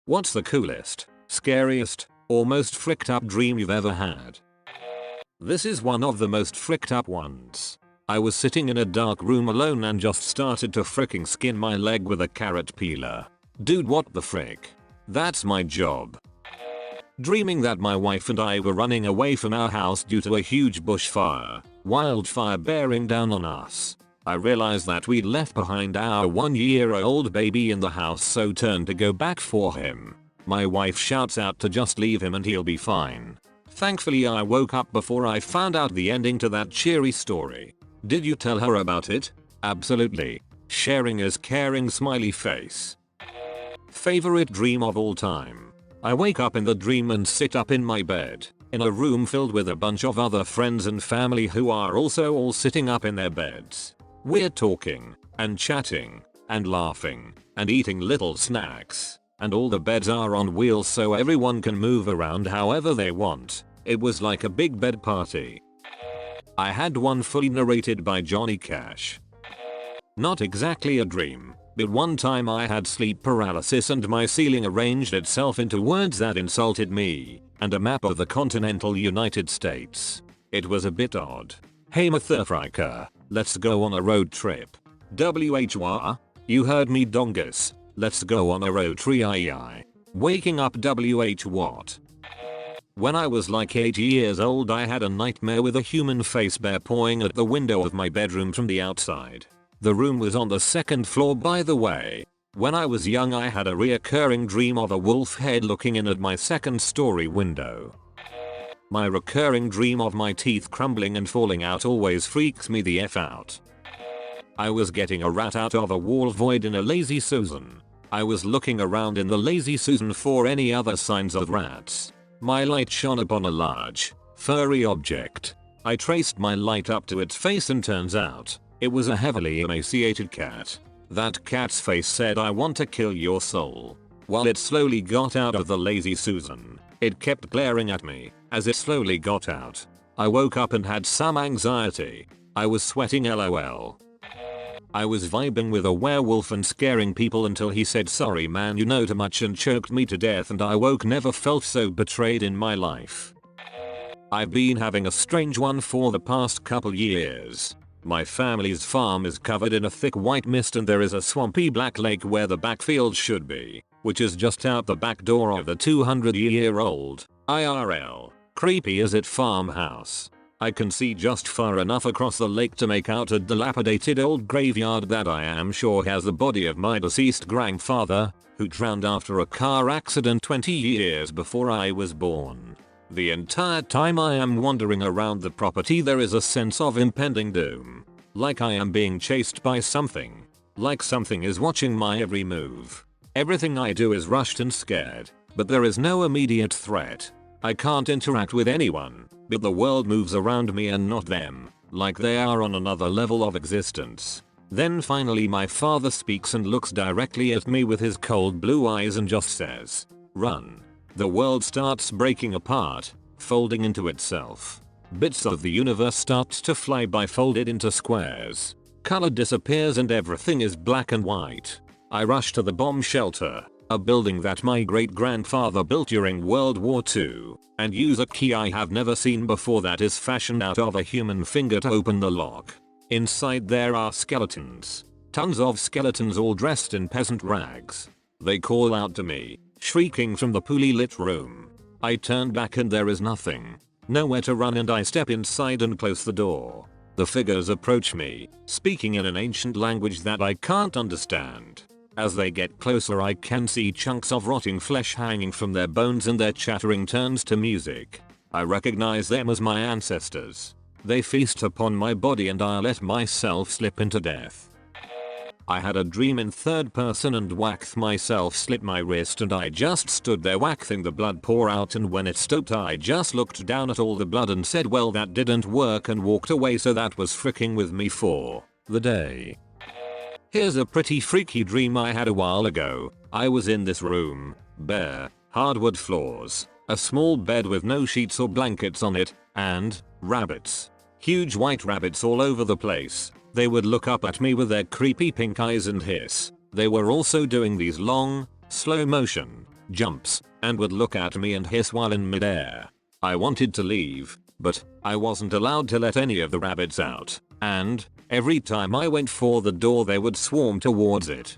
What's the coolest, scariest, or most fricked up dream you've ever had? This is one of the most fricked up ones. I was sitting in a dark room alone and just started to fricking skin my leg with a carrot peeler. Dude, what the frick? That's my job. Dreaming that my wife and I were running away from our house due to a huge bushfire, wildfire bearing down on us. I realized that we'd left behind our 1-year-old baby in the house, so turned to go back for him. My wife shouts out to just leave him and he'll be fine. Thankfully I woke up before I found out the ending to that cheery story. Did you tell her about it? Absolutely. Sharing is caring, smiley face. Favorite dream of all time. I wake up in the dream and sit up in my bed, in a room filled with a bunch of other friends and family who are also all sitting up in their beds. We're talking, and chatting, and laughing, and eating little snacks, and all the beds are on wheels so everyone can move around however they want. It was like a big bed party. I had one fully narrated by Johnny Cash. Not exactly a dream, but one time I had sleep paralysis and my ceiling arranged itself into words that insulted me, and a map of the continental United States. It was a bit odd. Hey motherfucker, let's go on a road trip. WHWA? You heard me dongus. Let's go on a road trip. Waking up WH what? When I was like 8 years old I had a nightmare with a human face bear pawing at the window of my bedroom from the outside. The room was on the 2nd floor by the way. When I was young I had a reoccurring dream of a wolf head looking in at my 2nd story window. My recurring dream of my teeth crumbling and falling out always freaks me the F out. I was getting a rat out of a wall void in a Lazy Susan. I was looking around in the Lazy Susan for any other signs of rats. My light shone upon a large, furry object. I traced my light up to its face and turns out, it was a heavily emaciated cat. That cat's face said, "I want to kill your soul." While it slowly got out of the Lazy Susan, it kept glaring at me. As it slowly got out, I woke up and had some anxiety. I was sweating lol. I was vibing with a werewolf and scaring people until he said, "Sorry man, you know too much," and choked me to death, and I woke. Never felt so betrayed in my life. I've been having a strange one for the past couple years. My family's farm is covered in a thick white mist and there is a swampy black lake where the backfield should be, which is just out the back door of the 200-year-old, IRL, creepy as it farmhouse. I can see just far enough across the lake to make out a dilapidated old graveyard that I am sure has the body of my deceased grandfather, who drowned after a car accident 20 years before I was born. The entire time I am wandering around the property there is a sense of impending doom. Like I am being chased by something. Like something is watching my every move. Everything I do is rushed and scared, but there is no immediate threat. I can't interact with anyone, but the world moves around me and not them, like they are on another level of existence. Then finally my father speaks and looks directly at me with his cold blue eyes and just says, "Run." The world starts breaking apart, folding into itself. Bits of the universe starts to fly by folded into squares. Color disappears and everything is black and white. I rush to the bomb shelter, a building that my great-grandfather built during World War II, and use a key I have never seen before that is fashioned out of a human finger to open the lock. Inside there are skeletons. Tons of skeletons all dressed in peasant rags. They call out to me, shrieking from the poorly lit room. I turn back and there is nothing. Nowhere to run and I step inside and close the door. The figures approach me, speaking in an ancient language that I can't understand. As they get closer I can see chunks of rotting flesh hanging from their bones and their chattering turns to music. I recognize them as my ancestors. They feast upon my body and I let myself slip into death. I had a dream in third person and whacked myself, slit my wrist, and I just stood there whacking the blood pour out, and when it stopped I just looked down at all the blood and said, "Well, that didn't work," and walked away. So that was fricking with me for the day. Here's a pretty freaky dream I had a while ago. I was in this room, bare, hardwood floors, a small bed with no sheets or blankets on it, and rabbits. Huge white rabbits all over the place. They would look up at me with their creepy pink eyes and hiss. They were also doing these long, slow motion, jumps, and would look at me and hiss while in midair. I wanted to leave, but I wasn't allowed to let any of the rabbits out, and every time I went for the door they would swarm towards it.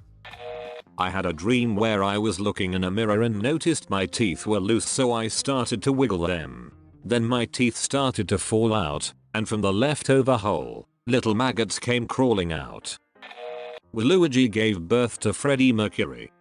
I had a dream where I was looking in a mirror and noticed my teeth were loose, so I started to wiggle them. Then my teeth started to fall out, and from the leftover hole, little maggots came crawling out. Luigi gave birth to Freddie Mercury.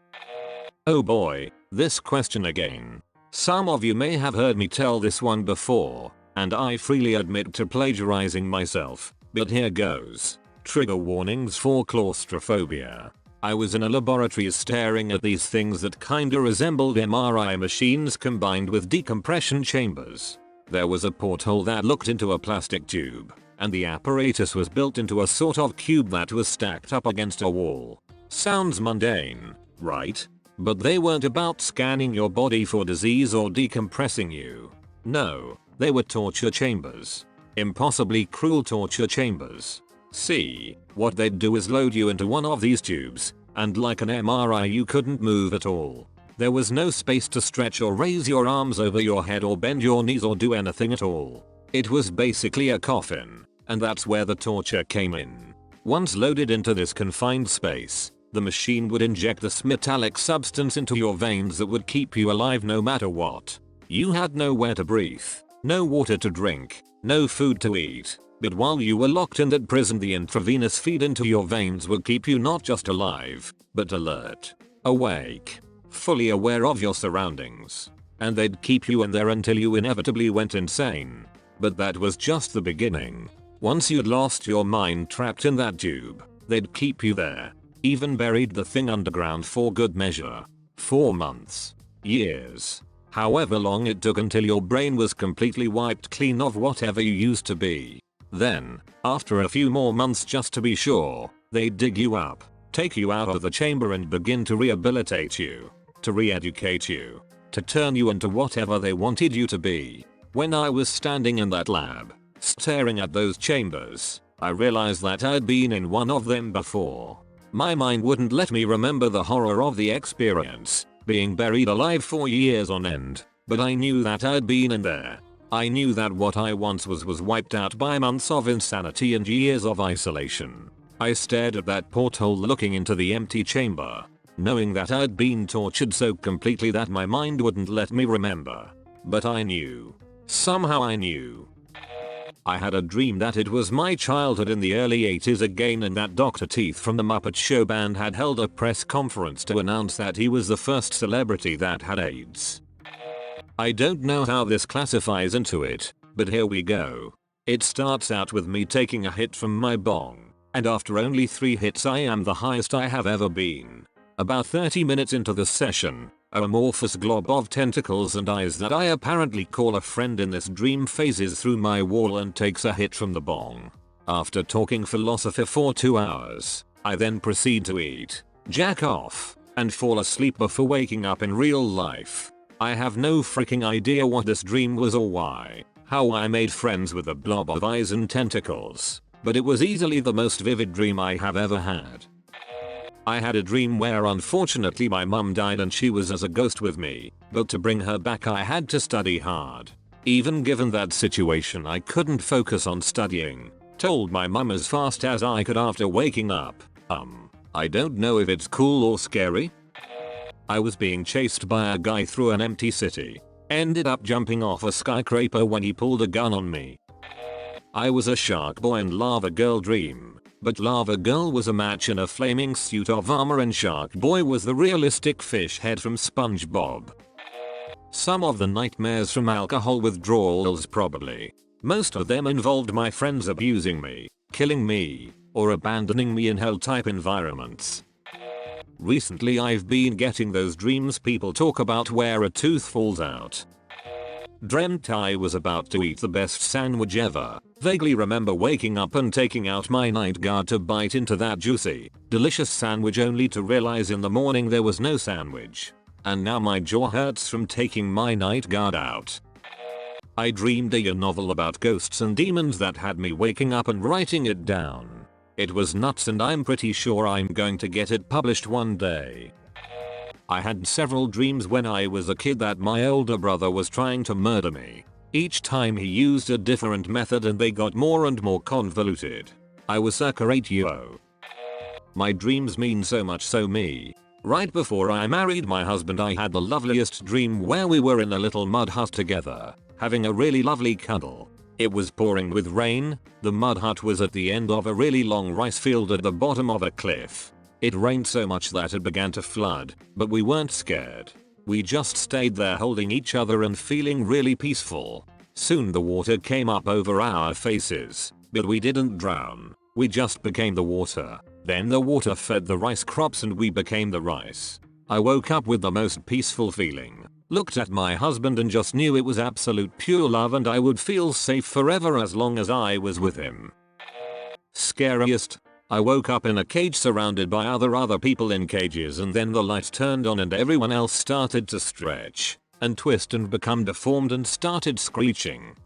Oh boy, this question again. Some of you may have heard me tell this one before, and I freely admit to plagiarizing myself, but here goes. Trigger warnings for claustrophobia. I was in a laboratory staring at these things that kinda resembled MRI machines combined with decompression chambers. There was a porthole that looked into a plastic tube, and the apparatus was built into a sort of cube that was stacked up against a wall. Sounds mundane, right? But they weren't about scanning your body for disease or decompressing you. No, they were torture chambers. Impossibly cruel torture chambers. See, what they'd do is load you into one of these tubes, and like an MRI you couldn't move at all. There was no space to stretch or raise your arms over your head or bend your knees or do anything at all. It was basically a coffin, and that's where the torture came in. Once loaded into this confined space, the machine would inject this metallic substance into your veins that would keep you alive no matter what. You had nowhere to breathe, no water to drink, no food to eat. But while you were locked in that prison, the intravenous feed into your veins would keep you not just alive, but alert, awake, fully aware of your surroundings. And they'd keep you in there until you inevitably went insane. But that was just the beginning. Once you'd lost your mind trapped in that tube, they'd keep you there. Even buried the thing underground for good measure. 4 months. Years. However long it took until your brain was completely wiped clean of whatever you used to be. Then, after a few more months just to be sure, they'd dig you up, take you out of the chamber and begin to rehabilitate you, to re-educate you, to turn you into whatever they wanted you to be. When I was standing in that lab, staring at those chambers, I realized that I'd been in one of them before. My mind wouldn't let me remember the horror of the experience, being buried alive for years on end, but I knew that I'd been in there. I knew that what I once was wiped out by months of insanity and years of isolation. I stared at that porthole looking into the empty chamber, knowing that I'd been tortured so completely that my mind wouldn't let me remember. But I knew. Somehow I knew. I had a dream that it was my childhood in the early 80s again, and that Dr. Teeth from the Muppet Show band had held a press conference to announce that he was the first celebrity that had AIDS. I don't know how this classifies into it, but here we go. It starts out with me taking a hit from my bong, and after only 3 hits I am the highest I have ever been. About 30 minutes into the session, an amorphous glob of tentacles and eyes that I apparently call a friend in this dream phases through my wall and takes a hit from the bong. After talking philosophy for 2 hours, I then proceed to eat, jack off, and fall asleep before waking up in real life. I have no freaking idea what this dream was or why, how I made friends with a blob of eyes and tentacles, but it was easily the most vivid dream I have ever had. I had a dream where unfortunately my mum died and she was as a ghost with me, but to bring her back I had to study hard. Even given that situation I couldn't focus on studying. Told my mum as fast as I could after waking up, I don't know if it's cool or scary. I was being chased by a guy through an empty city. Ended up jumping off a skyscraper when he pulled a gun on me. I was a Shark Boy and Lava Girl dream, but Lava Girl was a match in a flaming suit of armor and Shark Boy was the realistic fish head from SpongeBob. Some of the nightmares from alcohol withdrawals probably. Most of them involved my friends abusing me, killing me, or abandoning me in hell type environments. Recently I've been getting those dreams people talk about where a tooth falls out. Dreamt I was about to eat the best sandwich ever. Vaguely remember waking up and taking out my night guard to bite into that juicy, delicious sandwich only to realize in the morning there was no sandwich. And now my jaw hurts from taking my night guard out. I dreamed a novel about ghosts and demons that had me waking up and writing it down. It was nuts and I'm pretty sure I'm going to get it published one day. I had several dreams when I was a kid that my older brother was trying to murder me. Each time he used a different method and they got more and more convoluted. I was circa 8 years old. My dreams mean so much so me. Right before I married my husband I had the loveliest dream where we were in a little mud hut together, having a really lovely cuddle. It was pouring with rain, the mud hut was at the end of a really long rice field at the bottom of a cliff. It rained so much that it began to flood, but we weren't scared. We just stayed there holding each other and feeling really peaceful. Soon the water came up over our faces, but we didn't drown, we just became the water. Then the water fed the rice crops and we became the rice. I woke up with the most peaceful feeling, looked at my husband and just knew it was absolute pure love and I would feel safe forever as long as I was with him. Scariest. I woke up in a cage surrounded by other people in cages and then the light turned on and everyone else started to stretch and twist and become deformed and started screeching.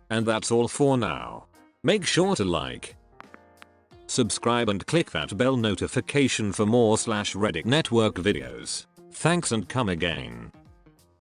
And that's all for now. Make sure to like, subscribe and click that bell notification for more /Reddit network videos. Thanks and come again.